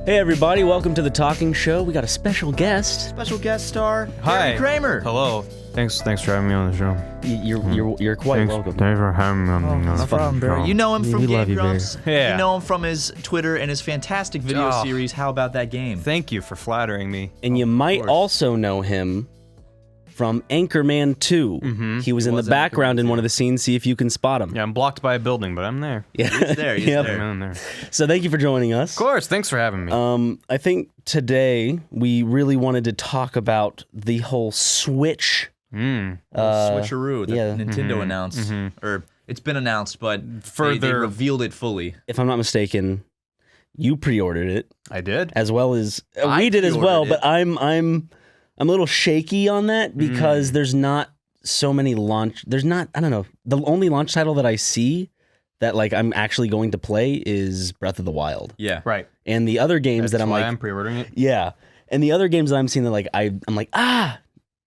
Hey everybody, welcome to the Talking Show. We got a special guest. Special guest star, Hi. Kramer. Hello. Thanks for having me on the show. You're quite welcome. Thanks for having me on the No problem, Barry. You know him from We love Game you, Barry. Grumps. Yeah. You know him from his Twitter and his fantastic video Oh. series, How About That Game? Thank you for flattering me. And you might course. also know him from Anchorman 2. Mm-hmm. He was in the was in background Anchorman in one of the scenes. See if you can spot him. Yeah, I'm blocked by a building, but I'm there. Yeah. He's there, he's Yep. there. I'm there. So thank you for joining us. Of course. Thanks for having me. I think today we really wanted to talk about the whole Switch. Switcheroo that yeah. Nintendo announced. Or it's been announced, but they Further- revealed it fully. If I'm not mistaken, you pre-ordered it I did. as well as I we did as well. pre-ordered But I'm a little shaky on that because there's not so many launch. There's not. I don't know. The only launch title that I see that like I'm actually going to play is Breath of the Wild. Yeah. Right. And the other games That's that I'm why like, I'm pre-ordering it. yeah. And the other games that I'm seeing that like I'm like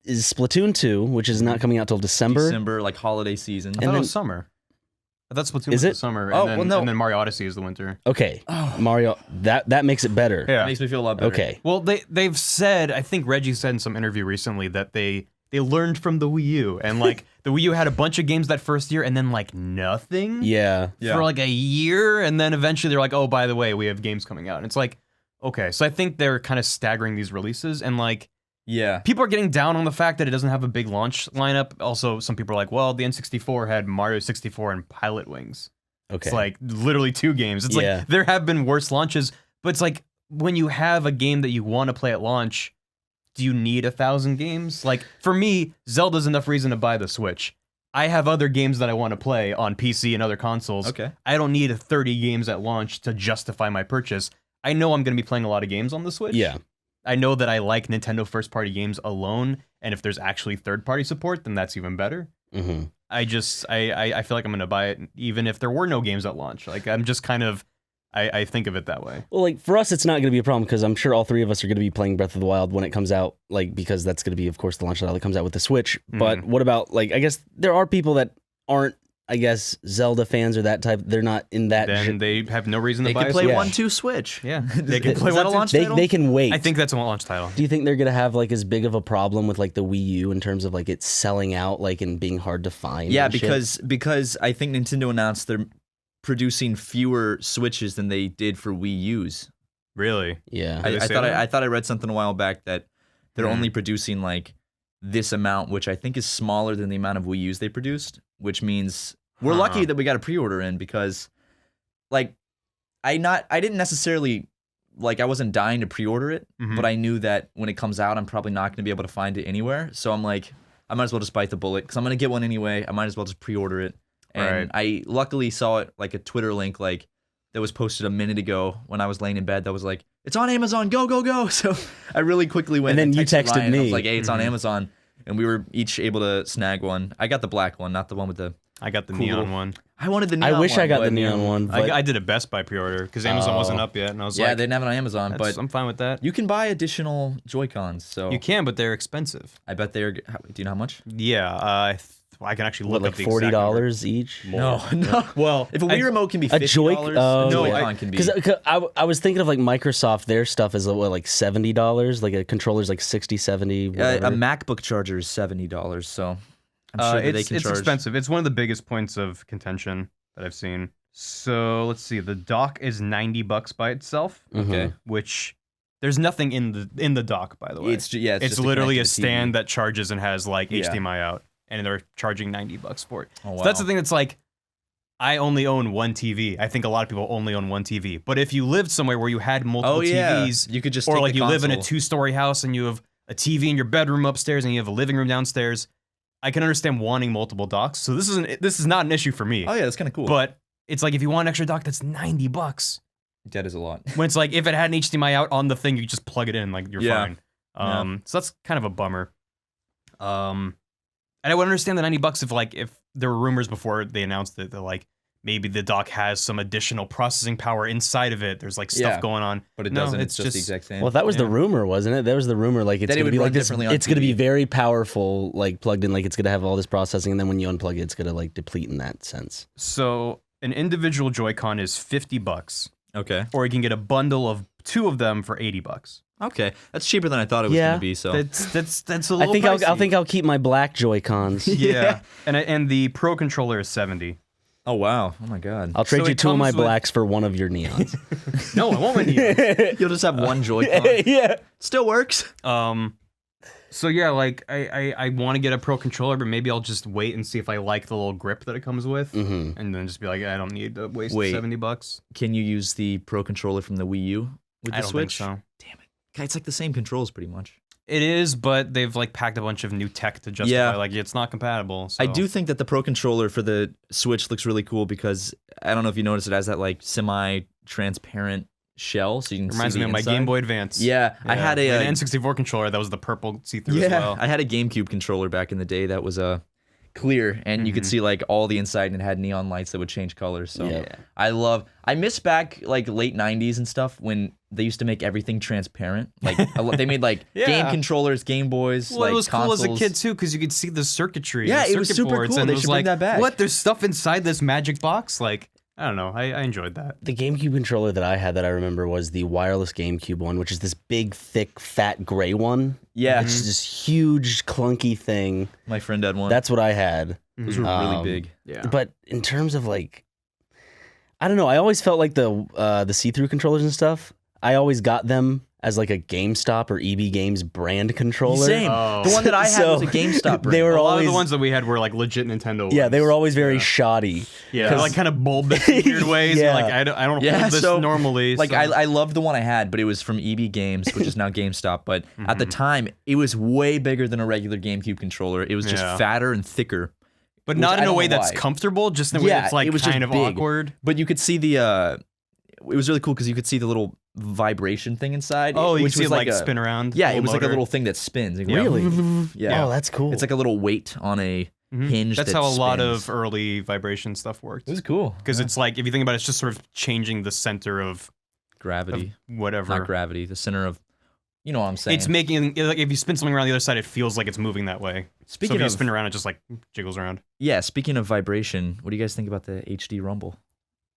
is Splatoon 2, which is not coming out till December, like holiday season. I thought it was summer. I thought Splatoon was it? the summer. Oh, and then, well, no. And then Mario Odyssey is the winter. Okay, Mario. That makes it better. Yeah. Makes me feel a lot better. Okay. Well, they've said, I think Reggie said in some interview recently that they learned from the Wii U. And like the Wii U had a bunch of games that first year and then like nothing. Yeah. Yeah. For like a year, and then eventually they're like, oh, by the way, we have games coming out. And it's like, okay, so I think they're kind of staggering these releases, and like Yeah. people are getting down on the fact that it doesn't have a big launch lineup. Also, some people are like, well, the N64 had Mario 64 and Pilot Wings. Okay. It's like literally two games. It's Yeah. like there have been worse launches, but it's like when you have a game that you want to play at launch, do you need 1,000 games? Like for me, Zelda's enough reason to buy the Switch. I have other games that I want to play on PC and other consoles. Okay. I don't need 30 games at launch to justify my purchase. I know I'm going to be playing a lot of games on the Switch. Yeah. I know that I like Nintendo first-party games alone, and if there's actually third-party support, then that's even better. Mm-hmm. I feel like I'm going to buy it even if there were no games at launch. Like, I'm just kind of, I think of it that way. Well, like for us, it's not going to be a problem because I'm sure all three of us are going to be playing Breath of the Wild when it comes out. Like because that's going to be, of course, the launch title that comes out with the Switch. But what about like? I guess there are people that aren't. I guess Zelda fans or that type. They're not in that. Then they have no reason They to buy could a play Switch. 1-2 Switch. Yeah, they can Is play that a 1-2. launch title? they can wait. I think that's a launch title. Do you think they're gonna have like as big of a problem with like the Wii U in terms of like it selling out like and being hard to find? Yeah, and shit? because I think Nintendo announced they're producing fewer Switches than they did for Wii U's. Really? Yeah. Did they I say thought that? I thought I read something a while back that they're only producing like this amount, which I think is smaller than the amount of Wii U's they produced, which means we're lucky that we got a pre-order in because like I didn't necessarily like I wasn't dying to pre-order it, but I knew that when it comes out I'm probably not going to be able to find it anywhere. So I'm like I might as well just bite the bullet cuz I'm going to get one anyway. I might as well just pre-order it. And I luckily saw it like a Twitter link like that was posted a minute ago when I was laying in bed that was like, it's on Amazon, go, go, go. So I really quickly went And then you texted Ryan, me. I was like, hey, it's on Amazon. And we were each able to snag one. I got the black one, not the one with the... I got the Cool. neon one. I wanted the neon I wish one, I got but- the neon one. But I did a Best Buy pre-order because Amazon wasn't up yet, and I was Yeah, like, they didn't have it on Amazon, "That's- but I'm fine with that. you can buy additional Joy-Cons. So You can, but they're expensive. I bet they're... Do you know how much? Yeah, I can actually what, look like up the exact number. $40 each? No. Well, If a Wii remote can be A $50, Joy- a no, Joy-Con can be... Because I was thinking of like Microsoft, their stuff is what, like $70? Like a controller's like 60, 70, whatever. a MacBook charger is $70, so I'm sure that they can it's charge... expensive. It's one of the biggest points of contention that I've seen. So let's see. The dock is $90 by itself, Okay. which there's nothing in the dock, by the way. It's just to literally connect a to the TV. stand that charges and has like Yeah. HDMI out, and they're charging $90 for it. Oh, So that's the wow. thing that's like, I only own one TV. I think a lot of people only own one TV. But if you lived somewhere where you had multiple TVs, you could just or take like the you live in a console. 2-story house and you have a TV in your bedroom upstairs and you have a living room downstairs, I can understand wanting multiple docks. So this is not an issue for me. Oh yeah, that's kind of cool. But it's like if you want an extra dock, that's $90. That is a lot. When it's like if it had an HDMI out on the thing, you just plug it in, like you're Yeah. fine. So that's kind of a bummer. And I would understand the $90 if there were rumors before they announced it that like maybe the dock has some additional processing power inside of it. There's like stuff Yeah. going on, But it No, doesn't. It's just the exact same. Well, that was the Yeah. rumor, wasn't it? That was the rumor. Like it's That it gonna would be run like this. differently on It's gonna be TV. very powerful, like plugged in. Like it's gonna have all this processing, and then when you unplug it, it's gonna like deplete in that sense. So an individual Joy-Con is $50, okay. or you can get a bundle of 2 of them for $80. Okay, that's cheaper than I thought it was going to be. So That's a I little. think pricey. I think I'll keep my black Joy-Cons. Yeah, and the Pro controller is $70. oh wow, oh my god. I'll trade So you it 2 of my comes with- blacks for 1 of your neons. No, I won't need You'll just have one Joy-Con. Yeah. Still works. So yeah, like I want to get a Pro controller, but maybe I'll just wait and see if I like the little grip that it comes with, and then just be like, I don't need to waste $70. Can you use the Pro controller from the Wii U with the I don't Switch? think so. Damn it. God, it's like the same controls pretty much. It is, but they've like packed a bunch of new tech to justify Yeah. like it's not compatible. So. I do think that the Pro controller for the Switch looks really cool because I don't know if you noticed, it has that like semi-transparent shell, so you can Reminds see me the of my inside. Game Boy Advance. Yeah, I had an N64 controller that was the purple see-through yeah, as well. I had a GameCube controller back in the day that was clear, and you could see like all the inside, and it had neon lights that would change colors. So Yeah. I miss back like late '90s and stuff when they used to make everything transparent. Like they made like Yeah. game controllers, Game Boys, Well, like it was consoles. cool as a kid too because you could see the circuitry. Yeah, the it was circuit super boards, cool. And They it was should bring like, that back. what? There's stuff inside this magic box. Like I don't know. I enjoyed that. The GameCube controller that I had that I remember was the wireless GameCube one, which is this big, thick, fat gray one. Yeah, It's this huge, clunky thing. my friend had one. That's what I had. Those were really big. Yeah. But in terms of like, I don't know. I always felt like the see-through controllers and stuff. I always got them as like a GameStop or EB Games brand controller. Same. Oh. The one that I had So, was a GameStop brand. They were a lot always of the ones that we had were like legit Nintendo ones. yeah, they were always very shoddy. Yeah, they're like kind of bulbous in weird ways. Yeah. Like I don't Yeah, hold this so, normally. Like so. I loved the one I had, but it was from EB Games, which is now GameStop. But at the time, it was way bigger than a regular GameCube controller. It was just Yeah. fatter and thicker. but which not I in a don't way know that's why. comfortable. Just in a way Yeah, that's like it was just kind of big. awkward. But you could see the. It was really cool because you could see the little vibration thing inside. Oh, you which see was it like a, spin around. Yeah, it was like a motor. little thing that spins. It Really? Yeah. Oh, that's cool. It's like a little weight on a hinge. That's that how a lot spins. of early vibration stuff worked. It was cool Because it's like if you think about it, it's just sort of changing the center of gravity, whatever. not gravity. The center of, you know what I'm saying. It's making like if you spin something around the other side, it feels like it's moving that way. Speaking so if you of- spin around, it just like jiggles around. Yeah, speaking of vibration, what do you guys think about the HD Rumble?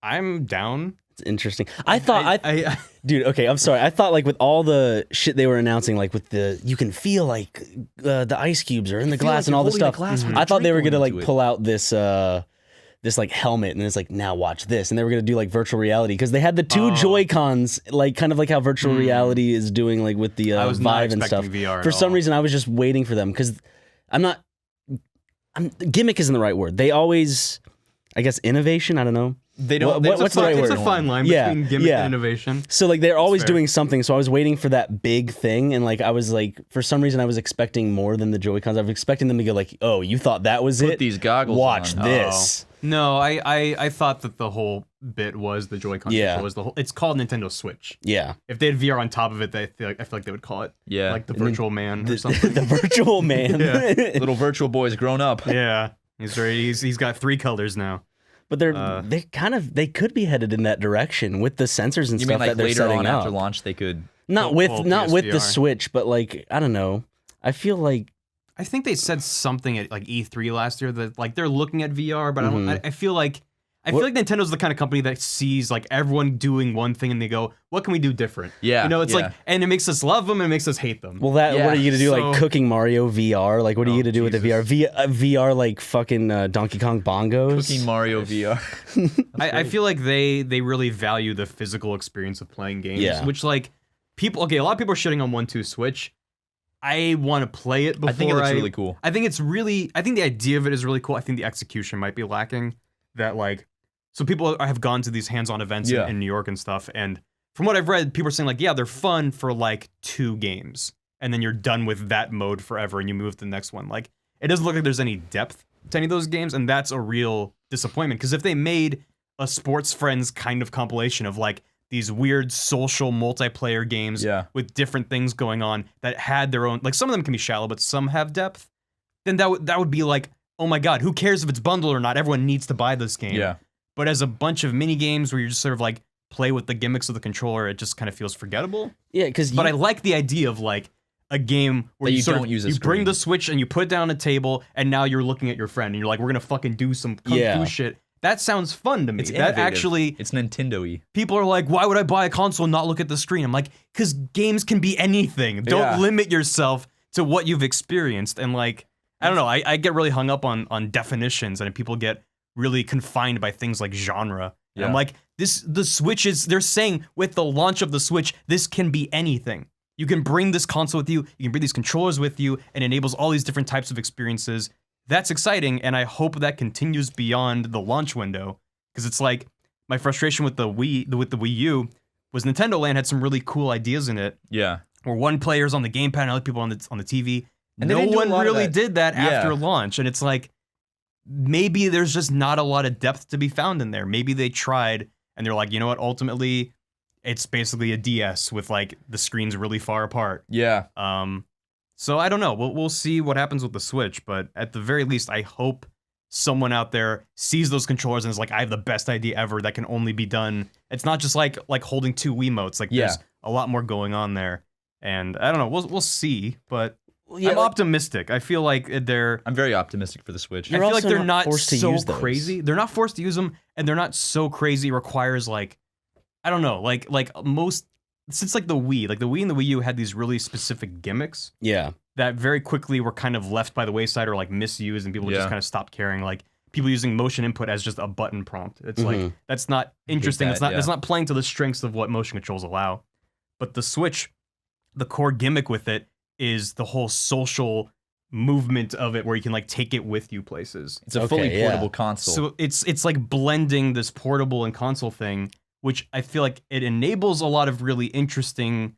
I'm down. It's interesting. I thought I dude, okay, I'm sorry. I thought like with all the shit they were announcing, like with the you can feel like the ice cubes are in the glass like and you're all this holding the stuff. glass with I a thought they were drink gonna going like into it. pull out this like helmet and it's like now watch this, and they were gonna do like virtual reality because they had the two Joy-Cons, like kind of like how virtual reality is doing like with the I was not Vive and stuff. expecting VR at For some all. reason, I was just waiting for them because gimmick isn't the right word. They always, I guess, innovation. I don't know. They don't. What's the right it's word? a fine line Yeah, between gimmick yeah. and innovation. So like they're always fair. doing something. So I was waiting for that big thing, and like I was like, for some reason, I was expecting more than the Joy-Cons. I was expecting them to go like, "Oh, you thought that was it? these goggles Watch on." this." No, I thought that the whole bit was the Joy-Con. Yeah. Was the whole. It's called Nintendo Switch. Yeah, If they had VR on top of it, I feel like they would call it Yeah. like the Virtual Man or something. the virtual man. Little virtual boy's grown up. Yeah, he's got 3 colors now. But they could be headed in that direction with the sensors and You stuff mean like that they're later setting on up. after launch they could? Not Full with the PSVR. Switch, but like I don't know. I feel like I think they said something at like E3 last year that like they're looking at VR, but I feel like Nintendo's the kind of company that sees like everyone doing one thing and they go, "What can we do different?" Yeah, you know, it's yeah. like, and it makes us love them and it makes us hate them. well, what are you gonna do? Like so- cooking Mario VR? Like what are you Oh, gonna do with the VR? VR like fucking Donkey Kong bongos? Cooking Mario VR. I feel like they really value the physical experience of playing games, Yeah. which like people. Okay, a lot of people are shitting on 1-2 Switch. I want to play it before. I think it looks really cool. I think the idea of it is really cool. I think the execution might be lacking. That like, so people have gone to these hands-on events Yeah. in New York and stuff, and from what I've read, people are saying like, yeah, they're fun for like 2 games, and then you're done with that mode forever, and you move to the next one. Like, it doesn't look like there's any depth to any of those games, and that's a real disappointment. Because if they made a Sports Friends kind of compilation of like these weird social multiplayer games Yeah. with different things going on that had their own, like some of them can be shallow, but some have depth, then that would be like, oh my god, who cares if it's bundled or not? Everyone needs to buy this game. Yeah. But as a bunch of mini games where you just sort of like play with the gimmicks of the controller, it just kind of feels forgettable. Yeah, because But I like the idea of like a game where That you you sort don't of, use a you bring screen. the Switch and you put it down on a table, and now you're looking at your friend and you're like, we're gonna fucking do some kung Yeah. fu shit. that sounds fun to me. It's That innovative. actually, It's Nintendo-y. people are like, why would I buy a console and not look at the screen? I'm like, because games can be anything. Don't Yeah. limit yourself to what you've experienced. And like, I don't know, I get really hung up on definitions, and people get really confined by things like genre. And I'm Yeah. like, the Switch they're saying with the launch of the Switch, this can be anything. You can bring this console with you, you can bring these controllers with you, and it enables all these different types of experiences. That's exciting, and I hope that continues beyond the launch window. Because it's like, my frustration with the Wii U was Nintendo Land had some really cool ideas in it, Yeah. where one player's on the gamepad and other people on the TV. And they no didn't do a one lot of really that. did that Yeah. after launch, and it's like, maybe there's just not a lot of depth to be found in there. Maybe they tried, and they're like, you know what, ultimately, it's basically a DS with like the screens really far apart. Yeah. So I don't know. We'll see what happens with the Switch, but at the very least, I hope someone out there sees those controllers and is like, I have the best idea ever that can only be done. It's not just like holding two Wiimotes. Like there's a lot more going on there. And I don't know. We'll see, but I'm optimistic. I feel like I'm very optimistic for the Switch. I feel like also they're not not forced to so use those. crazy. They're not forced to use them, and they're not so crazy. It requires like, I don't know, like most since like the Wii and the Wii U had these really specific gimmicks Yeah. that very quickly were kind of left by the wayside or like misused, and people just Yeah. kind of stopped caring. Like people using motion input as just a button prompt. It's like that's not interesting. that, It's not playing to the strengths of what motion controls allow. But the Switch, the core gimmick with it is the whole social movement of it, where you can like take it with you places. It's a Okay, fully yeah. portable console. So it's like blending this portable and console thing, which I feel like it enables a lot of really interesting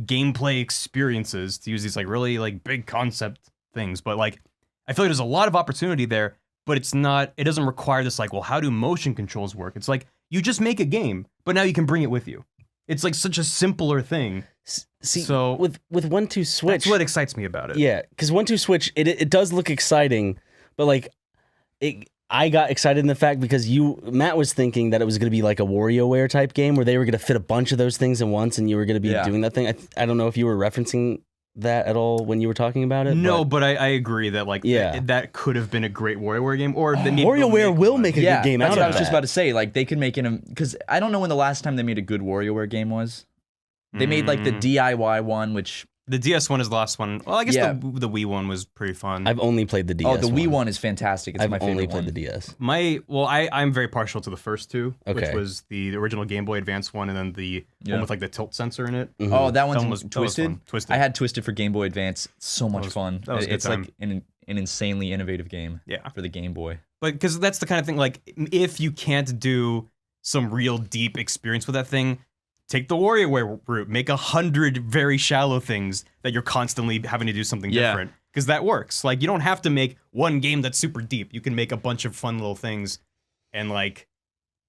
gameplay experiences, to use these like really like big concept things. But like I feel like there's a lot of opportunity there, but it doesn't require this like, well, how do motion controls work? It's like you just make a game, but now you can bring it with you. It's like such a simpler thing. See, So- with 1-2 Switch, That's what excites me about it. yeah, because 1-2 Switch, it does look exciting, but like, I got excited in the fact because Matt was thinking that it was going to be like a WarioWare type game where they were going to fit a bunch of those things in once, and you were going to be Yeah. doing that thing. I don't know if you were referencing that at all when you were talking about it. No, but I agree that like that could have been a great WarioWare game, or maybe they'll WarioWare will one. make a yeah, good game that's out what of I was just that. about to say. Like they could make it because I don't know when the last time they made a good WarioWare game was. They made like the DIY one, which The DS one is the last one. Well, I guess Yeah. the Wii one was pretty fun. I've only played the DS. the Wii one is fantastic. It's I've my favorite only one. played the DS. I'm very partial to the first two, which Okay. was the original Game Boy Advance one, and then the Yeah. one with like the tilt sensor in it. Mhm. Oh, that That one's one was Twisted. fun. Twisted. I had Twisted for Game Boy Advance. So much was- fun. that was a good It's time. like an insanely innovative game Yeah, for the Game Boy. but because that's the kind of thing, like if you can't do some real deep experience with that thing, take the WarioWare route. Make 100 very shallow things that you're constantly having to do something Yeah. different. Because that works. Like you don't have to make one game that's super deep. You can make a bunch of fun little things, and like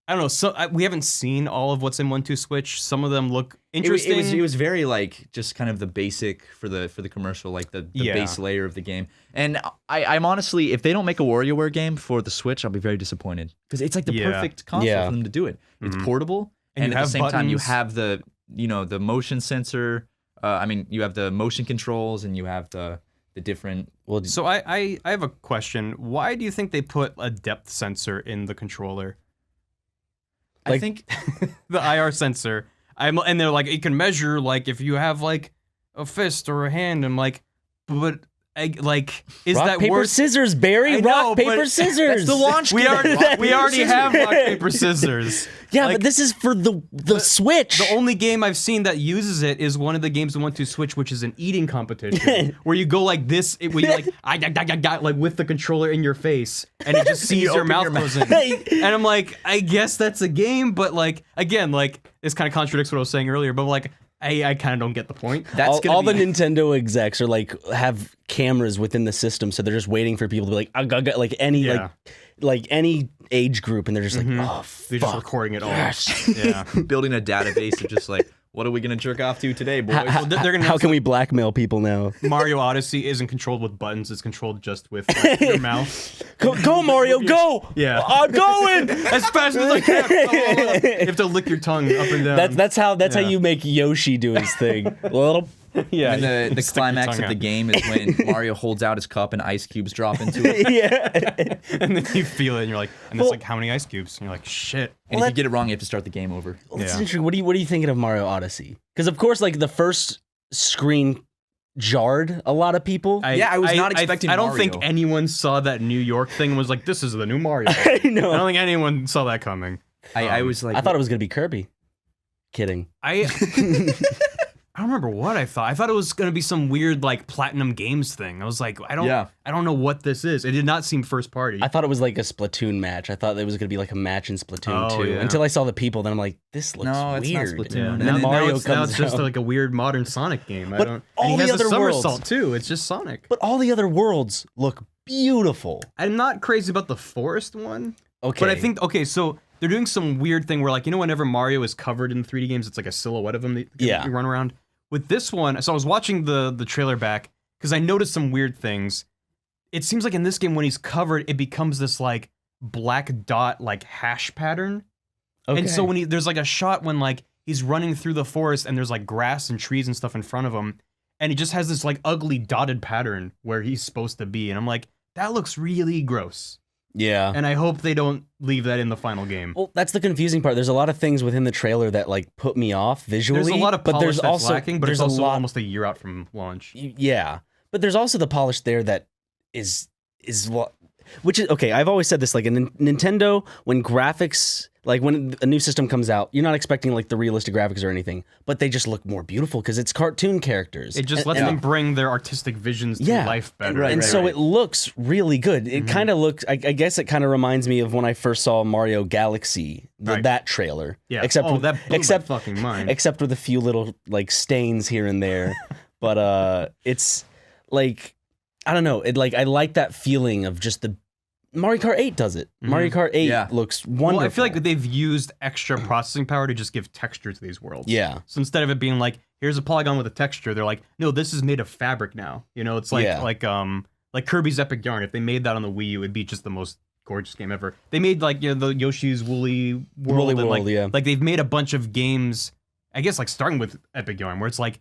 I don't know. So we haven't seen all of what's in 1-2 Switch. Some of them look interesting. It was very like just kind of the basic for the commercial, like the Yeah. base layer of the game. And I'm honestly, if they don't make a WarioWare game for the Switch, I'll be very disappointed because it's like the Yeah. perfect console Yeah. for them to do it. It's Mhm. portable, And and you at have the same time you buttons. have the motion sensor. You have the motion controls, and you have the different. Well, So I have a question. Why do you think they put a depth sensor in the controller? I Like- think The IR sensor. And they're like, it can measure like if you have like a fist or a hand. I'm like, but is rock, that paper, worth? scissors, Barry. I know, Rock, paper, but scissors. that's the launch. We kit. already Rock, we paper, already scissors. have rock paper scissors. Yeah, Like, but this is for the Switch. the only game I've seen that uses it is one of the games in 1-2 Switch, which is an eating competition, where you go like this, where you like like with the controller in your face, and it just sees your open mouth your mouth. closing. And I'm like, I guess that's a game, but like again, like this kind of contradicts what I was saying earlier. But like, I kind of don't get the point. That's gonna all be, the Nintendo execs are like have cameras within the system, so they're just waiting for people to be like, like any Yeah. like any age group, and they're just like, oh They're just fuck. recording it all. Yes. Yeah. building a database of just like, what are we gonna jerk off to today, boys? How, they're gonna how have can we blackmail people now? Mario Odyssey isn't controlled with buttons; it's controlled just with like, your mouth. Go Mario, go! Yeah. I'm going. As fast as I can. You have to lick your tongue up and down. That's how Yeah. you make Yoshi do his thing. Little Yeah, And the stick your climax tongue of the out. game is when Mario holds out his cup and ice cubes drop into it. Yeah. And then you feel it, and you're like, and it's like, how many ice cubes? And you're like, shit. And Well, if you get it wrong, you have to start the game over. Well, that's Yeah. interesting. What are you thinking of Mario Odyssey? Because of course, like the first screen jarred a lot of people. Yeah, I was not expecting I don't Mario. think anyone saw that New York thing and was like, this is the new Mario. I I know. don't think anyone saw that coming. I was like, I thought it was gonna be Kirby. Kidding. I don't remember what I thought. I thought it was gonna be some weird like Platinum Games thing. I was like, I don't know what this is. It did not seem first party. I thought it was like a Splatoon match. I thought it was gonna be like a match in Splatoon Oh, 2. yeah. Until I saw the people, then I'm like, this looks No, it's not weird. Splatoon. yeah. And And then now, Mario it's comes just out. like a weird modern Sonic game. But and all he the has a other somersault worlds- too. It's just Sonic. But all the other worlds look beautiful. I'm not crazy about the forest one. Okay. But I think so they're doing some weird thing where like whenever Mario is covered in 3D games, it's like a silhouette of him that Yeah. you run around. With this one, so I was watching the trailer back because I noticed some weird things. It seems like in this game when he's covered, it becomes this like black dot like hash pattern. And so when there's like a shot when like he's running through the forest and there's like grass and trees and stuff in front of him, and he just has this like ugly dotted pattern where he's supposed to be, and I'm like, that looks really gross. Yeah. And I hope they don't leave that in the final game. Well, that's the confusing part. There's a lot of things within the trailer that like put me off visually. There's a lot of but polish there's that's also lacking, but there's it's also a lot, almost a year out from launch. Yeah, but there's also the polish there that is what, which is okay. I've always said this, like in Nintendo, when graphics, like when a new system comes out, you're not expecting like the realistic graphics or anything, but they just look more beautiful because it's cartoon characters. It just lets them bring their artistic visions to life better. And so it looks really good. It kind of looks, I guess it kind of reminds me of when I first saw Mario Galaxy, that trailer. Yeah. Except oh, with, that blew except my fucking mind. except with a few little like stains here and there. But it's like, I don't know. It like, I like that feeling of just the Mario Kart 8 does it. Mario Kart 8 looks wonderful. Well, I feel like they've used extra processing power to just give texture to these worlds. Yeah. So instead of it being like, here's a polygon with a texture, they're like, no, this is made of fabric now. You know, it's like like Kirby's Epic Yarn. If they made that on the Wii U, it'd be just the most gorgeous game ever. They made like the Yoshi's Woolly World. Like they've made a bunch of games, I guess like starting with Epic Yarn, where it's like,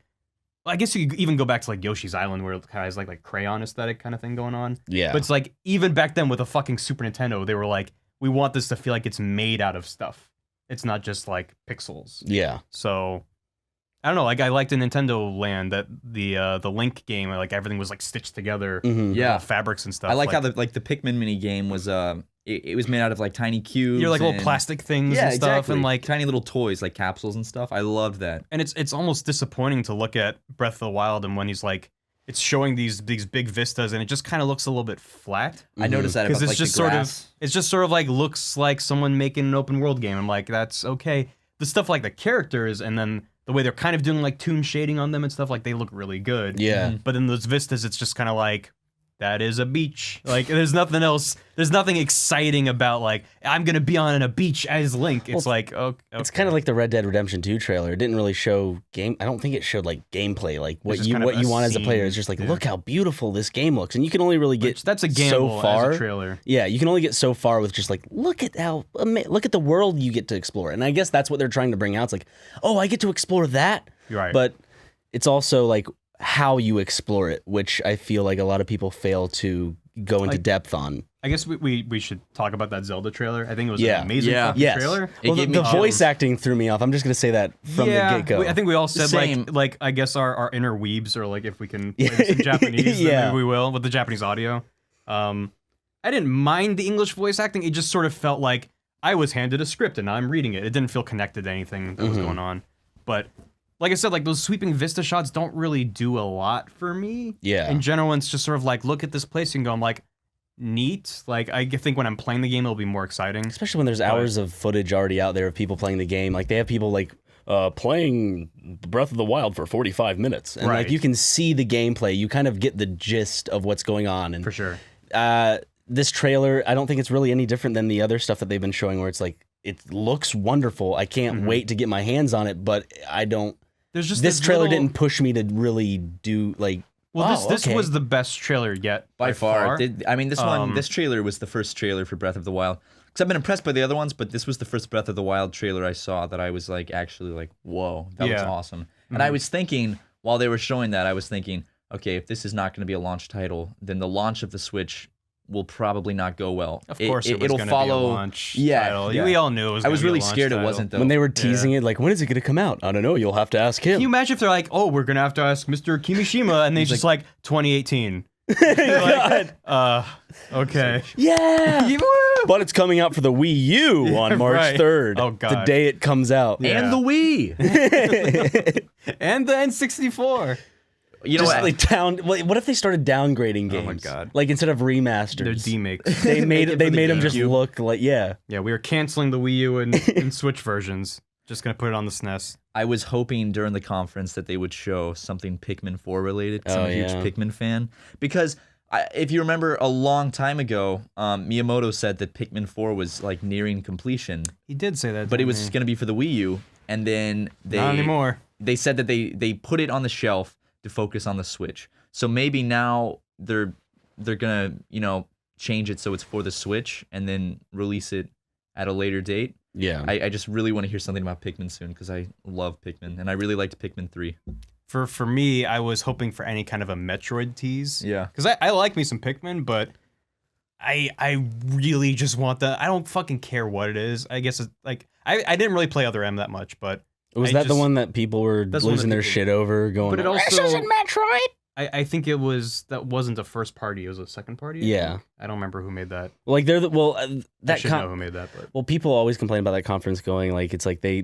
I guess you could even go back to like Yoshi's Island where it has like crayon aesthetic kind of thing going on. Yeah. But it's like even back then with a fucking Super Nintendo, they were like, we want this to feel like it's made out of stuff. It's not just like pixels. Yeah. So I don't know. Like I liked in Nintendo Land that the Link game, like everything was like stitched together. Mhm. Yeah. All fabrics and stuff. I like how the Pikmin mini game was it was made out of like tiny cubes. you're like little and- plastic things yeah, and stuff, exactly. and like tiny little toys like capsules and stuff. I loved that. and it's almost disappointing to look at Breath of the Wild and when he's like it's showing these big vistas and it just kind of looks a little bit flat I noticed that about because it's like just the sort grass. of it's just sort of like looks like someone making an open world game. I'm like, that's okay. The stuff like the characters and then the way they're kind of doing like toon shading on them and stuff, like they look really good. Yeah. But in those vistas, it's just kind of like, that is a beach. Like there's nothing else. There's nothing exciting about like I'm gonna be on a beach as Link. It's like okay. It's kind of like the Red Dead Redemption 2 trailer. It didn't really show game. I don't think it showed like gameplay, like what just you kind of a want as a player. scene. It's just like, Yeah. look how beautiful this game looks, and you can only really get that's a so gamble far. as a trailer. Yeah, you can only get so far with just like look at the world you get to explore, and I guess that's what they're trying to bring out. It's like, oh, I get to explore that, You're right. but it's also like how you explore it, which I feel like a lot of people fail to go into depth on. I guess we should talk about that Zelda trailer. I think it was Yeah. an amazing Yeah. fucking Yes. trailer. It Well, gave me the chills. voice acting threw me off. I'm just gonna say that from the get-go. I think we all said Same. like I guess our inner weebs or like if we can play this in Japanese, then Yeah. maybe we will with the Japanese audio. I didn't mind the English voice acting. It just sort of felt like I was handed a script and now I'm reading it. It didn't feel connected to anything that was going on. But like I said, like those sweeping vista shots don't really do a lot for me. Yeah. In general, it's just sort of like look at this place and go, I'm like, neat. Like I think when I'm playing the game, it'll be more exciting. Especially when there's hours of footage already out there of people playing the game. Like they have people like playing Breath of the Wild for 45 minutes, and Right. like you can see the gameplay. You kind of get the gist of what's going on. And For sure. this trailer, I don't think it's really any different than the other stuff that they've been showing, where it's like it looks wonderful. I can't wait to get my hands on it, but I don't. There's just This trailer little- didn't push me to really do like. Well, wow, this okay. was the best trailer yet By far. I mean, Um, this trailer was the first trailer for Breath of the Wild. Because I've been impressed by the other ones, but this was the first Breath of the Wild trailer I saw that I was like, actually like, whoa, that was Yeah. awesome. And I was thinking, while they were showing that, I was thinking, okay, if this is not going to be a launch title, then the launch of the Switch will probably not go well. Of course, it'll follow. Be a launch title. We all knew it was. I was gonna be really a launch scared title. it wasn't though. When they were teasing it, like, when is it going to come out? I don't know. You'll have to ask him. Can you imagine if they're like, "Oh, we're gonna have to ask Mr. Kimishima," and they just like 2018. Like, okay. Yeah. Woo! But it's coming out for the Wii U on March Right. 3rd. Oh, God. The day it comes out. Yeah. And the Wii. And the N64. You know Just what? like what if they started downgrading games? Oh my God. Like instead of remasters, They're demakes. they made Make it they for the made them just GameCube. look like Yeah, we are canceling the Wii U and Switch versions. Just gonna put it on the SNES. I was hoping during the conference that they would show something Pikmin 4 related, 'cause I'm Oh, a huge yeah. Pikmin fan. Because if you remember a long time ago, Miyamoto said that Pikmin 4 was like nearing completion, He did say that, but it didn't was he? going to be for the Wii U, and then Not anymore. they said that they put it on the shelf to focus on the Switch. So maybe now they're gonna change it so it's for the Switch and then release it at a later date. yeah. I just really want to hear something about Pikmin soon because I love Pikmin and I really liked Pikmin 3. For me, I was hoping for any kind of a Metroid tease. Yeah. Because I like me some Pikmin, but I really just want I don't fucking care what it is. I guess it's like I didn't really play Other M that much, but Was I that the just- one that people were That's one losing that their people- shit over? Going, But it "This also- isn't Metroid. I think that wasn't a first party. It was a second party. I Yeah. think. I don't remember who made that. Like they're the I that should know who made that, but well, people always complain about that conference going like it's like they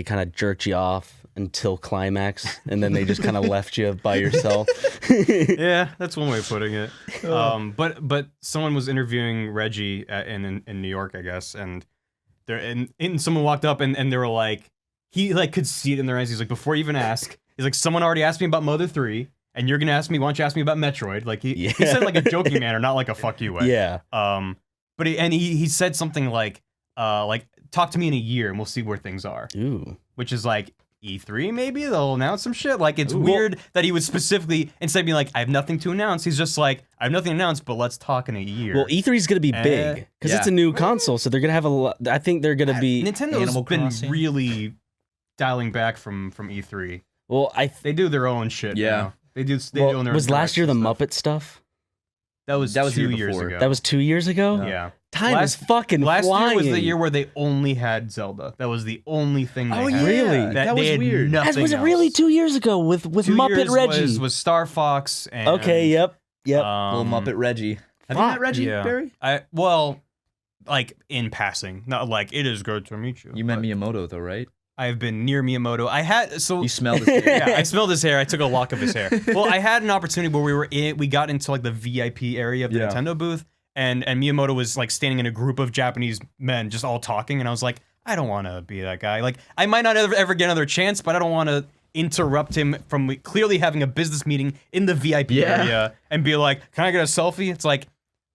kind of jerked you off until climax, and then they just kind of left you by yourself. yeah, that's one way of putting it. But someone was interviewing Reggie in New York, I guess, and someone walked up and they were like, he like could see it in their eyes. He's like, before you even ask, he's like, someone already asked me about Mother 3, and you're gonna ask me, why don't you ask me about Metroid? Like he said it like a joking manner, not like a fuck you way. Yeah. But he said something like talk to me in a year and we'll see where things are, Ooh. which is like. E3 maybe they'll announce some shit. Like it's Ooh. weird that he would specifically instead of being like I have nothing to announce, he's just like I have nothing to announce, but let's talk in a year. Well, E3 is gonna be big because it's a new console, so they're gonna have a lot. I think they're gonna be. Nintendo's Animal been Crossing. really dialing back from E3. Well, They do their own shit. Yeah. now. They do. They well, do their was last year the stuff. Muppet stuff? That was the 2 year years before. ago. That was 2 years ago. yeah. Time is fucking Last flying. year was the year where they only had Zelda. That was the only thing they Oh, had. Really? That they was had weird. Nothing Was it really else. 2 years ago with 2 Muppet years Reggie? was Star Fox and Okay. Yep. Little um, Muppet Reggie. Have you fuck, met Reggie, yeah. Barry? Like in passing, not like it is good to meet you. You met but Miyamoto though, right? I've been near Miyamoto. I had You smelled his hair. yeah, I smelled his hair. I took a lock of his hair. Well, I had an opportunity where we got into like the VIP area of the Yeah. Nintendo booth, and Miyamoto was like standing in a group of Japanese men just all talking, and I was like, I don't want to be that guy. Like, I might not ever get another chance, but I don't want to interrupt him from clearly having a business meeting in the VIP area and be like, can I get a selfie? It's like,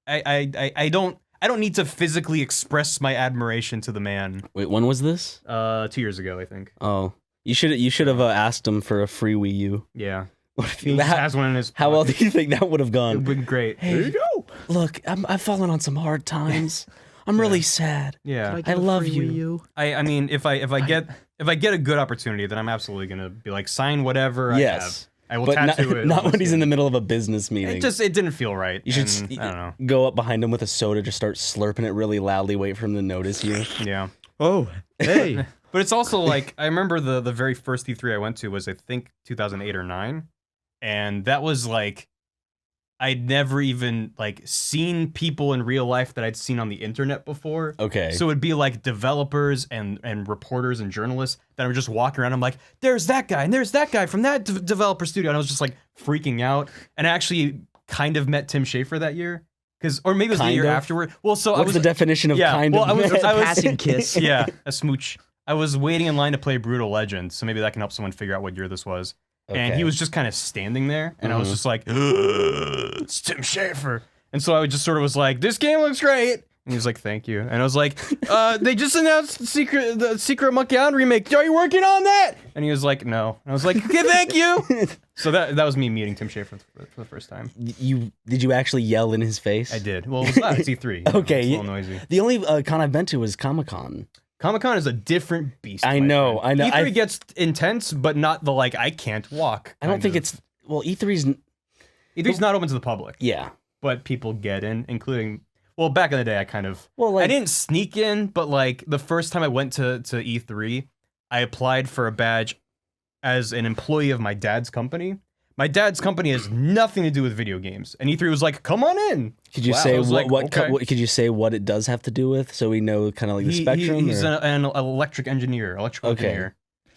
I don't need to physically express my admiration to the man. Wait, when was this? 2 years ago, I think. Oh, you should have asked him for a free Wii U. Yeah. What if He just has one in his how well pocket. do you think that would have It gone? would be great. Hey, there you go. Look, I've fallen on some hard times. I'm really sad. Yeah. I love you. I mean, if I get a good opportunity, then I'm absolutely gonna be like, sign whatever I Yes. have. I will But tattoo it. not when he's in the middle of a business meeting. It didn't feel right. You should and I don't know. go up behind him with a soda, just start slurping it really loudly, wait for him to notice you. Yeah. Oh, hey. But it's also like I remember the very first E3 I went to was I think 2008 or 9, and that was like I'd never even like seen people in real life that I'd seen on the internet before. Okay. So it'd be like developers and reporters and journalists that were just walking around. I'm like, there's that guy and there's that guy from that developer studio, and I was just like freaking out. And I actually kind of met Tim Schafer that year, or maybe it was the Kind year of? afterward. Well, so I What's was the definition of yeah, kind well, of? I was passing kiss. yeah, a smooch. I was waiting in line to play Brutal Legend, so maybe that can help someone figure out what year this was. And he was just kind of standing there, and I was just like, it's Tim Schafer. And so I just sort of was like, this game looks great. And he was like, thank you. And I was like, they just announced the Secret Monkey Island remake. Are you working on that? And he was like, no. And I was like, okay, thank you. So that was me meeting Tim Schafer for the first time. Did you actually yell in his face? I did. Well, it was loud. It's E3. Okay. It's a little noisy. The only con I've been to was Comic-Con. Comic-Con is a different beast. I know. E3 gets intense, but not the like I can't walk. I don't think it's E3's not open to the public. Yeah, but people get in, including. Well, back in the day, I kind of. Well, like, I didn't sneak in, but like the first time I went to E3, I applied for a badge as an employee of my dad's company. My dad's company has nothing to do with video games, and E3 was like, "Come on in." Could you say what could you say what it does have to do with, so we know kind of like the spectrum? He's an electrical engineer.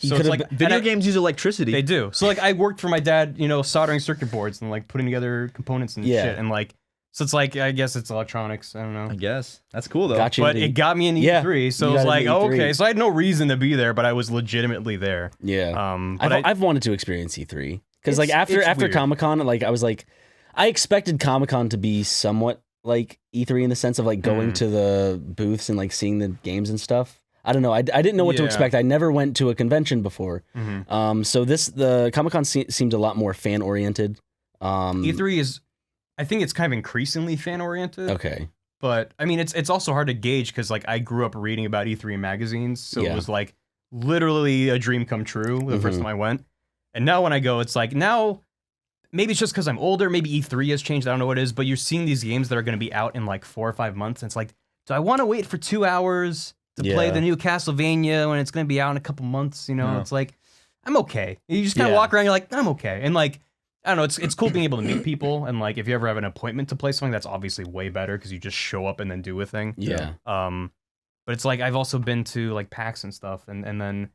So it's like video games use electricity. They do. So like I worked for my dad, soldering circuit boards and like putting together components and shit, and like so it's like I guess it's electronics. I don't know. I guess that's cool though. Gotcha. But it got me in E3, so it was like, oh, okay. So I had no reason to be there, but I was legitimately there. Yeah. But I've wanted to experience E3 because like after Comic-Con, like I was like, I expected Comic-Con to be somewhat like E3 in the sense of like going to the booths and like seeing the games and stuff. I don't know. I didn't know what to expect. I never went to a convention before. So the Comic-Con seemed a lot more fan oriented. E3 is, I think it's kind of increasingly fan oriented. Okay. But I mean, it's also hard to gauge because like I grew up reading about E3 in magazines, so it was like literally a dream come true the first time I went. And now when I go, it's like now. Maybe it's just because I'm older. Maybe E3 has changed. I don't know what it is, but you're seeing these games that are going to be out in like 4 or 5 months. And it's like, do I want to wait for 2 hours to play the new Castlevania when it's going to be out in a couple months? It's like, I'm okay. You just kind of walk around, you're like, I'm okay. And like, I don't know, it's cool being able to meet people. And like, if you ever have an appointment to play something, that's obviously way better because you just show up and then do a thing. Yeah. But it's like, I've also been to like PAX and stuff. And then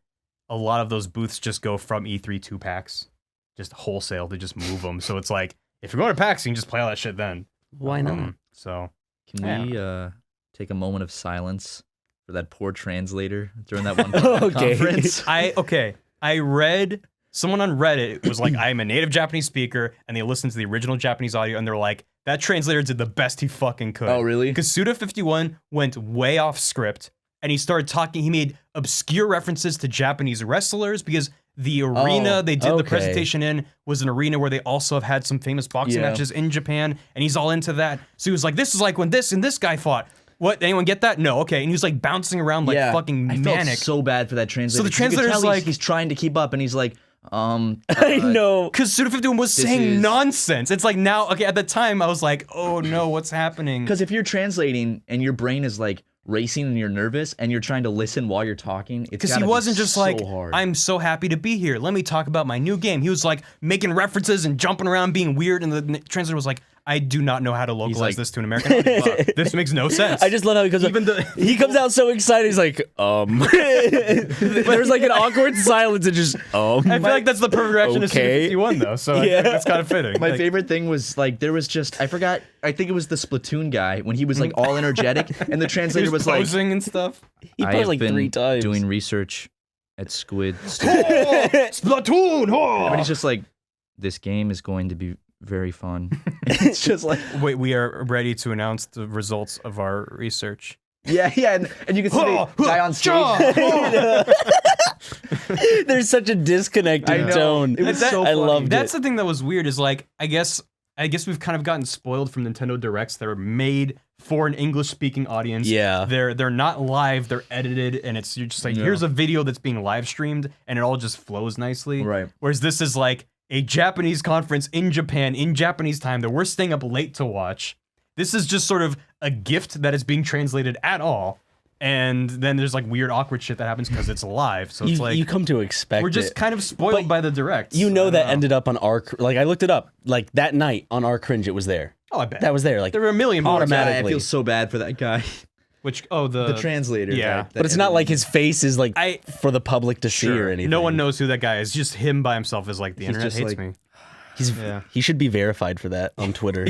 a lot of those booths just go from E3 to PAX. Just wholesale to just move them. So it's like, if you're going to PAX, you can just play all that shit then. Why not? So can we take a moment of silence for that poor translator during that one conference? I read someone on Reddit was like, I'm a native Japanese speaker, and they listened to the original Japanese audio, and they're like, that translator did the best he fucking could. Oh, really? Because Suda51 went way off script, and he started talking. He made obscure references to Japanese wrestlers because the arena they did the presentation in was an arena where they also have had some famous boxing matches in Japan, and he's all into that. So he was like, this is like when this and this guy fought. What? Anyone get that? No, okay. And he was like bouncing around like fucking manic. I felt so bad for that translator. So the translator's like, he's trying to keep up, and he's like, I know. Because Suda51 was saying nonsense. It's like now, at the time I was like, oh no, what's happening? Because if you're translating and your brain is like racing and you're nervous and you're trying to listen while you're talking, it's because he wasn't just so like, hard. I'm so happy to be here. Let me talk about my new game. He was like making references and jumping around, being weird, and the translator was like, I do not know how to localize this to an American audience. This makes no sense. I just love how he comes out so excited. He's like, There's like an awkward silence and just, I feel like that's the perfect reaction to Suda51 though, so I think that's kind of fitting. My favorite thing was like, there was just, I think it was the Splatoon guy when he was like all energetic and the translator was like posing and stuff. He posed like 3 times. Doing research at Squid. Splatoon! And he's just like, this game is going to be very fun. It's just like, wait, we are ready to announce the results of our research. Yeah, and you can see the guy on stage. There's such a disconnect in tone. It was so funny. I loved it. That's the thing that was weird is like, I guess we've kind of gotten spoiled from Nintendo Directs that are made for an English-speaking audience. Yeah. They're not live, they're edited, and you're just like, here's a video that's being live streamed, and it all just flows nicely. Right. Whereas this is like a Japanese conference in Japan in Japanese time that we're staying up late to watch. This is just sort of a gift that is being translated at all. And then there's like weird, awkward shit that happens because it's live. So it's like you come to expect we're just kind of spoiled by the Direct. Ended up on our I looked it up like that night on our Cringe. It was there. Oh, I bet that was there. Like there were a million automatically. I feel so bad for that guy. The translator. Yeah, but it's not like his face is like for the public to see or anything. No one knows who that guy is. Just him by himself is like the internet hates me. He should be verified for that on Twitter.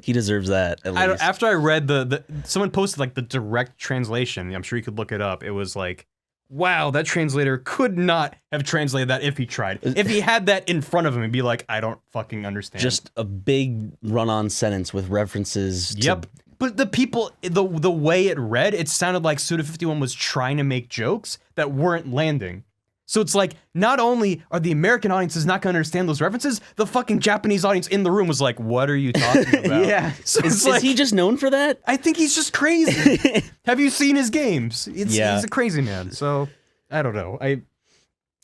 He deserves that at least. After I read someone posted like the direct translation. I'm sure you could look it up. It was like, wow, that translator could not have translated that if he tried. If he had that in front of him, he'd be like, I don't fucking understand. Just a big run-on sentence with references. Yep. But the people, the way it read, it sounded like Suda51 was trying to make jokes that weren't landing. So it's like, not only are the American audiences not going to understand those references, the fucking Japanese audience in the room was like, what are you talking about? Yeah. So Is he just known for that? I think he's just crazy. Have you seen his games? He's a crazy man. So I don't know.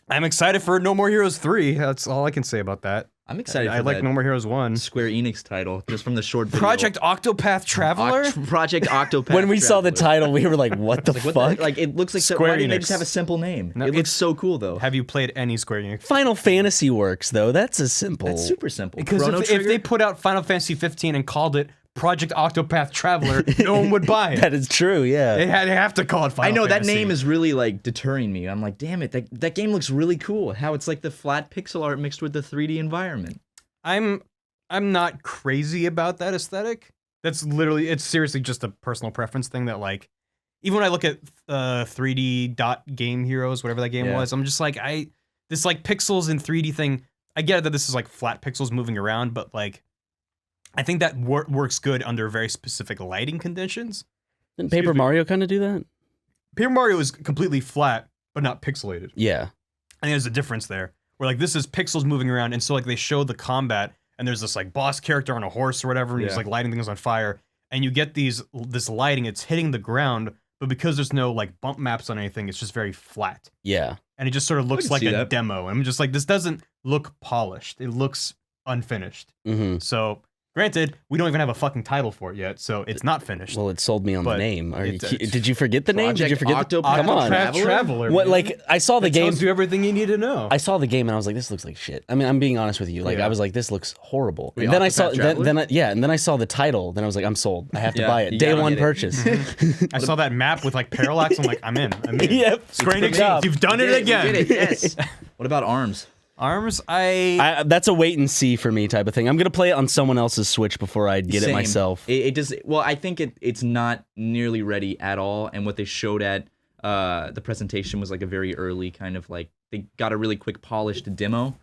I'm excited for No More Heroes 3. That's all I can say about that. I'm excited I for like that No More Heroes 1. Square Enix title, just from the short video. Project Octopath Traveler? Project Octopath When we saw the Traveler. title, we were like, what the What fuck? like, it looks like Square why didn't they Enix. just have a simple name? No, it looks so cool, though. Have you played any Square Enix? Final Fantasy works, though. That's a simple... That's super simple. Because Chrono if Trigger? they put out Final Fantasy 15 and called it Project Octopath Traveler, no one would buy it. That is true, yeah. They have to call it Final I know Fantasy. that name is really like deterring me. I'm like, damn it, that game looks really cool. How it's like the flat pixel art mixed with the 3D environment. I'm not crazy about that aesthetic. It's seriously just a personal preference thing that, like, even when I look at 3D dot game heroes, whatever that game was, I'm just like, this like pixels in 3D thing, I get that this is like flat pixels moving around, but like, I think that works good under very specific lighting conditions. Didn't Paper Mario kind of do that? Paper Mario is completely flat, but not pixelated. Yeah. I think there's a difference there, where like this is pixels moving around, and so like they show the combat, and there's this like boss character on a horse or whatever, and he's like lighting things on fire, and you get this lighting, it's hitting the ground, but because there's no like bump maps on anything, it's just very flat. Yeah. And it just sort of looks like a demo. And I'm just like, this doesn't look polished. It looks unfinished. Mm-hmm. So, granted, we don't even have a fucking title for it yet, so it's not finished. Well, it sold me on the But name. it's- Did you forget the name? Did you forget Octopath Come on. Traveler. What, man. like, I saw the It game. tells you everything you need to know. I saw the game and I was like, this looks like shit. I mean, I'm being honest with you. Like, Yeah. I was like, this looks horrible. Wait, And then I saw, Octopath Traveler? then I saw the title. Then I was like, I'm sold. I have to Yeah, buy it. you Day gotta one get it. purchase. I saw that map with like parallax. I'm like, I'm in. Yep. Square Good Enix, job. you've done it again. You did it, yes. What about ARMS? ARMS, That's a wait and see for me type of thing. I'm gonna play it on someone else's Switch before I get it Same. myself. It does. Well, I think it's not nearly ready at all. And what they showed at the presentation was like a very early kind of like they got a really quick polished demo.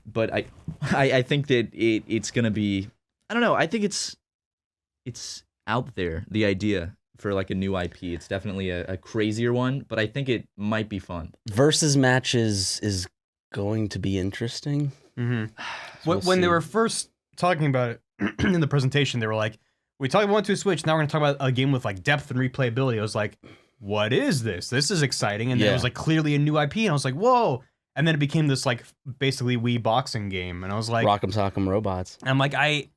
But I think that it's gonna be. I don't know. I think it's out there. The idea for like a new IP. It's definitely a crazier one, but I think it might be fun. Versus matches is going to be interesting. when they were first talking about it in the presentation, they were like, we talked about 1 to Switch, now we're going to talk about a game with like depth and replayability. I was like, what is this? This is exciting. And then it was like clearly a new IP, and I was like, whoa. And then it became this like basically Wii boxing game, and I was like, Rock'em Sock'em Robots. I'm like, I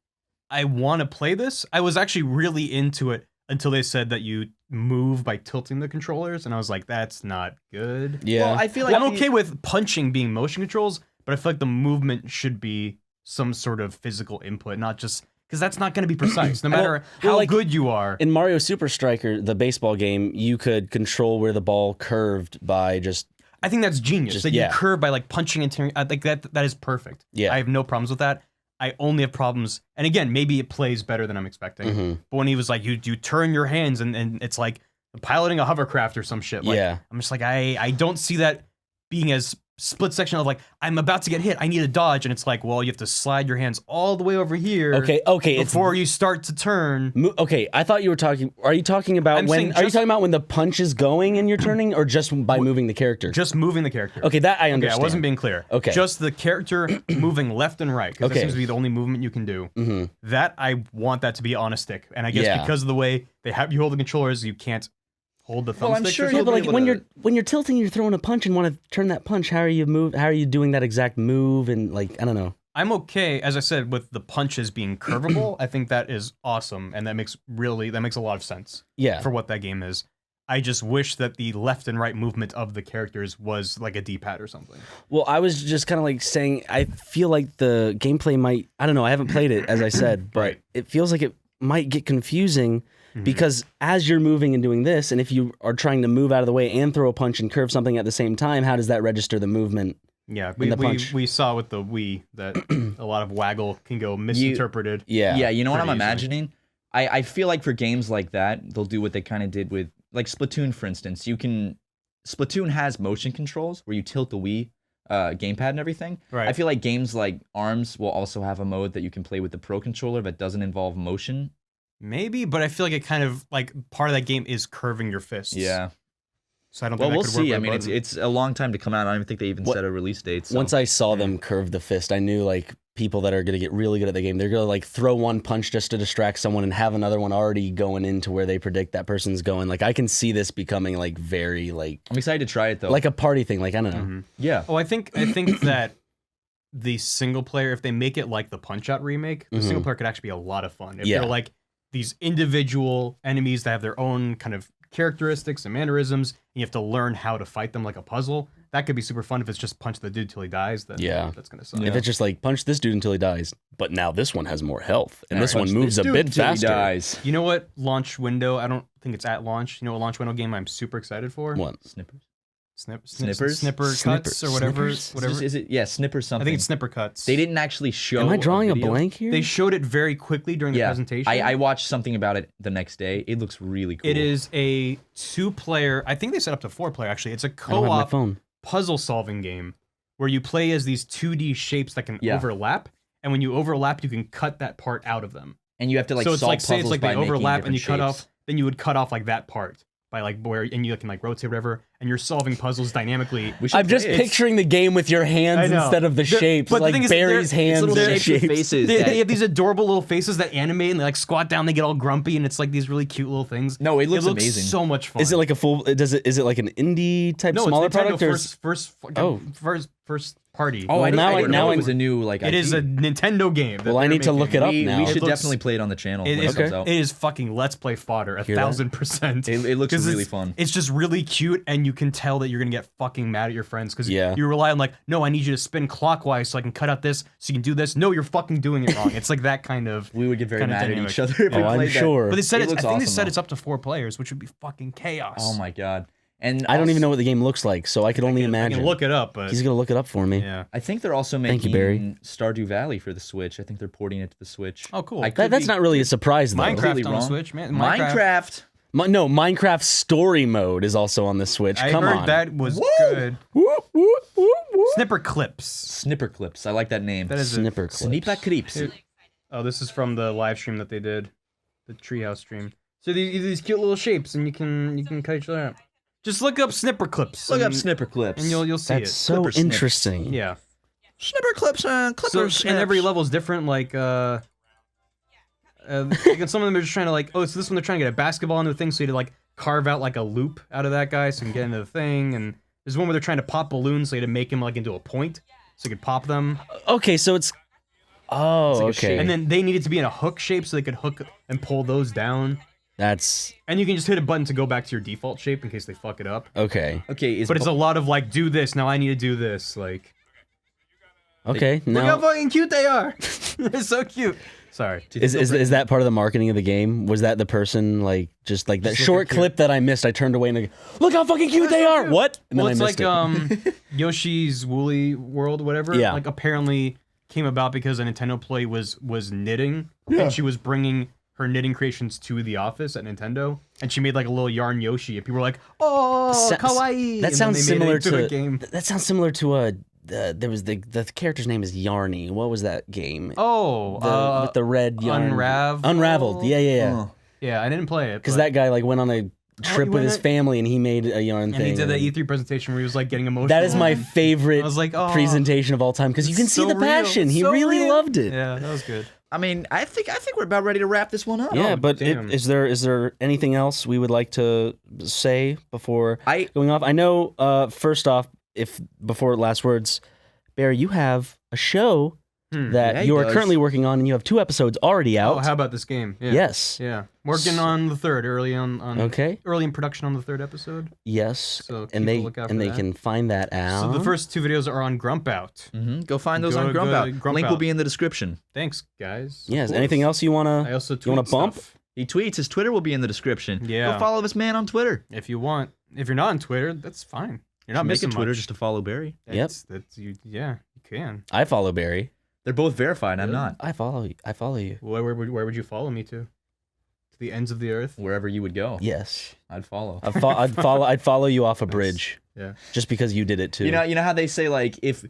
want to play this. I was actually really into it until they said that you move by tilting the controllers, and I was like, that's not good. Yeah. Well, I feel like I'm okay with punching being motion controls, but I feel like the movement should be some sort of physical input, not just because that's not going to be precise, no matter how like, good you are. In Mario Super Striker, the baseball game, you could control where the ball curved by just. I think that's genius. That you curve by like punching and tearing. Like that is perfect. Yeah. I have no problems with that. I only have problems, and again, maybe it plays better than I'm expecting. But when he was like, you turn your hands, and it's like piloting a hovercraft or some shit. Like, I'm just like, I don't see that being as split section of like, I'm about to get hit, I need a dodge, and it's like, well, you have to slide your hands all the way over here. Okay. Before you start to turn. Okay, I thought you were talking. Are you talking about I'm when? saying Are you talking about when the punch is going and you're turning, or just by moving the character? Just moving the character. Okay, that I understand. Okay, I wasn't being clear. Okay. Just the character moving left and right, because that seems to be the only movement you can do. That, I want that to be on a stick. And I guess because of the way they have you hold the controllers, you can't hold the thumbstick. Well, I'm sure Yeah, but like when you're tilting, you're throwing a punch and want to turn that punch. How are you doing that exact move? And like, I don't know. I'm okay, as I said, with the punches being curvable. I think that is awesome, and that makes a lot of sense. Yeah. For what that game is. I just wish that the left and right movement of the characters was like a D-pad or something. Well, I was just kind of like saying, I feel like the gameplay might. I don't know. I haven't played it, as I said, but it feels like it might get confusing. Because as you're moving and doing this, and if you are trying to move out of the way and throw a punch and curve something at the same time, how does that register the movement? Yeah, in the punch? we saw with the Wii that a lot of waggle can go misinterpreted. Yeah, you know what I'm Pretty easily. imagining? I feel like for games like that, they'll do what they kind of did with, like Splatoon, for instance. Splatoon has motion controls where you tilt the Wii gamepad and everything. Right. I feel like games like ARMS will also have a mode that you can play with the Pro Controller that doesn't involve motion. Maybe, but I feel like it kind of like part of that game is curving your fists. Yeah. So I don't Well, think we'll that could work see. with I a mean, button. it's a long time to come out. I don't even think they even set a release date. So. Once I saw them curve the fist, I knew like people that are going to get really good at the game, they're going to like throw one punch just to distract someone and have another one already going into where they predict that person's going. Like I can see this becoming like very like I'm excited to try it though. like a party thing. Like I don't know. Yeah. Oh, I think that the single player, if they make it like the Punch-Out remake, the single player could actually be a lot of fun. If they're like these individual enemies that have their own kind of characteristics and mannerisms, and you have to learn how to fight them like a puzzle. That could be super fun. If it's just punch the dude till he dies, then that's gonna suck. If it's just like punch this dude until he dies, but now this one has more health and this Punch one moves this a dude bit until he faster. dies. You know what launch window? I don't think it's at launch. You know what launch window game I'm super excited for? What? Snippers. Snippers, snipper Snippers? cuts or whatever. Snippers? Whatever. Is it? Yeah, Snipper something. I think it's snipper cuts. They didn't actually show. Am I drawing a video. blank here? They showed it very quickly during the presentation. I watched something about it the next day. It looks really cool. It is a 2-player. I think they set up to 4-player actually. It's a I don't have my co-op phone. puzzle solving game where you play as these 2D shapes that can overlap, and when you overlap, you can cut that part out of them. And you have to like so it's solve like say it's puzzles like by they making overlap and you different cut shapes. off. Then you would cut off like that part by like where, and you can like rotate whatever, and you're solving puzzles dynamically. I'm just picturing the game with your hands instead of the shapes, but the like thing is, Barry's hands little and shapes with shapes. faces. They have these adorable little faces that animate and they like squat down, they get all grumpy, and it's like these really cute little things. No, it looks amazing. So much fun. Is it like a full? Is it like an indie type no? smaller It's Nintendo product? Or is- first party. Oh, I now didn't know I- it was a new like. It is a Nintendo game. that Well, I they're need to look making. it up We now. should It looks- definitely play it on the channel It when is, it comes out. it is fucking let's play fodder, Hear that? 1000%. It looks 'Cause really it's- fun. It's just really cute, and you can tell that you're gonna get fucking mad at your friends because Yeah. you rely on like, no, I need you to spin clockwise so I can cut out this, so you can do this. No, you're fucking doing it wrong. It's like that kind of. We would get very kinda mad dynamic. at each other if we Oh, I'm played that. sure. But they said It it's, I looks think they awesome, said though. it's up to 4 players, which would be fucking chaos. Oh my god! And I don't even know what the game looks like, so I could only I imagine. can look it up, but He's gonna look it up for me. yeah. I think they're also Thank you, making Barry. Stardew Valley for the Switch. I think they're porting it to the Switch. Oh, cool. I could That's be not really a surprise though. Minecraft completely on the wrong. Switch, man. Minecraft. No, Minecraft Story Mode is also on the Switch. I Come heard on. that was Woo! good. Whoop, whoop, whoop, whoop. Snipper clips. Snipper clips. I like that name. That is a, Snipper clips. Snipper clips. Here- Oh, this is from the live stream that they did, the treehouse stream. So these cute little shapes, and you can cut each other out. Just look up snipper clips. Look up and- snipper clips. and you'll see That's it. so Clipper snips. interesting. Yeah. snipper clips. Clippers. And every level is different. Like like, some of them are just trying to like, oh, so this one they're trying to get a basketball into the thing, so you had to like carve out like a loop out of that guy so you can get into the thing. And there's one where they're trying to pop balloons, so you had to make him like into a point, so you could pop them. Okay, so it's. Oh, like a okay. shape. And then they needed to be in a hook shape, so they could hook and pull those down. That's And you can just hit a button to go back to your default shape in case they fuck it up. okay. Okay, But it's a lot of like, do this now. I need to do this. Like, Okay, look how now fucking cute they are. They're so cute. Sorry. is that part of the marketing of the game? Was that the person like just like that Just look short at cute. clip that I missed? I turned away and I go, look how fucking cute they are. What? And Well, then it's I missed like it. Yoshi's Woolly World, whatever. Yeah. Like apparently came about because a Nintendo employee was knitting, and she was bringing her knitting creations to the office at Nintendo, and she made like a little yarn Yoshi, and people were like, "Oh, kawaii!" That And sounds then they made it similar into to a game. That sounds similar to a. There was the character's name is Yarny. What was that game? Oh, With the red yarn. Unravel? Unraveled. Yeah. Oh. yeah, I didn't play it Because but- that guy like went on a trip with his family and he made a yarn and thing. he did that E3 presentation where he was like getting emotional. That is my favorite I was like, oh, presentation of all time because you can see so the real. passion. He So really real. loved it. Yeah, that was good. I mean, I think we're about ready to wrap this one up. Yeah, Oh, but damn. is there anything else we would like to say before I- going off? I know. First off, before last words, Barry, you have a show that Yeah, he you are does. currently working on, and you have 2 episodes already out. Oh, how about this game? Yeah. Yes. Yeah. Working on the third, early on Okay. early in production on the 3rd episode. Yes. So keep and a they lookout for and they that. can find that out. So the first 2 videos are on Grump Out. Go find those Go on to Grump Out. Grump Link will Out. be in the description. Thanks, guys. Yes. Of Anything course. else you wanna? I also tweet wanna bump? stuff He tweets. His Twitter will be in the description. Yeah. Go follow this man on Twitter. if you want. If you're not on Twitter, that's fine. You're not Make a missing Twitter much. just to follow Barry. That's you. Yeah, you can. I follow Barry. They're both verified. I'm not. I follow you. I follow you. Where would you follow me to? To the ends of the earth. Wherever you would go, Yes. I'd follow. I'd follow you off a bridge Yeah. just because you did it too. You know how they say like if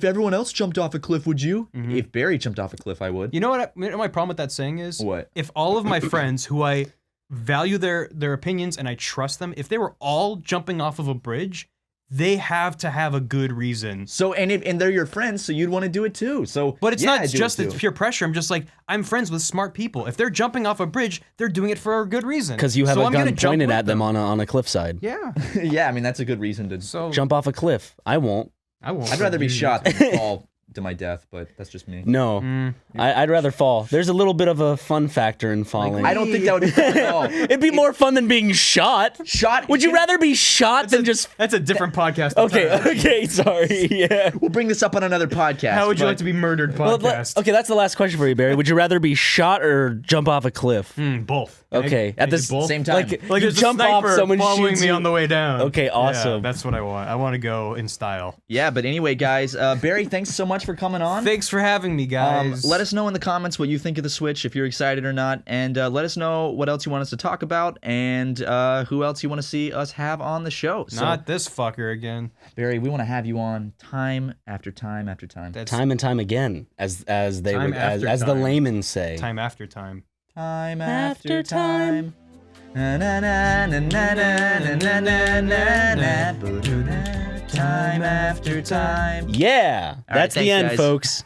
everyone else jumped off a cliff, would you? If Barry jumped off a cliff, I would. You know what? My problem with that saying is, What? if all of my friends who I value their opinions and I trust them, if they were all jumping off of a bridge, they have to have a good reason. So and they're your friends, so you'd want to do it too. So, but it's yeah, not I do just it it's too. pure pressure. I'm just like, I'm friends with smart people. If they're jumping off a bridge, they're doing it for a good reason. Because you have So a I'm gonna gun jump pointed with at them on a cliffside. Yeah. Yeah, I mean that's a good reason to. So Jump off a cliff. I won't. I won't. I'd rather be You- shot than fall to my death, but that's just me. No, I'd rather fall. There's a little bit of a fun factor in falling. I don't think that would be fun at all. It'd be more fun than being shot. Shot? Would you rather be shot than just? That's a different podcast. Okay, sorry. Yeah. We'll bring this up on another podcast. How would you but- like to be murdered? Well, Podcast. okay, that's the last question for you, Barry. Would you rather be shot or jump off a cliff? Both. Okay, Can I at do this both? same time? Like you there's jump a off, sniper someone following shoots me you. on the way down. Okay, awesome. Yeah, that's what I want. I want to go in style. Yeah, but anyway, guys, Barry, thanks so much for coming on. Thanks for having me, guys. Let us know in the comments what you think of the Switch, if you're excited or not, and let us know what else you want us to talk about, and who else you want to see us have on the show. So, Not this fucker again. Barry, we want to have you on time after time after time. That's Time and time again, as they Time would, after as the time. laymen say. time after time. Time after time. Na, na, na, na, na, na, na, na, na, na, na. Time after time. Yeah, All right, that's the thanks, end, guys. folks.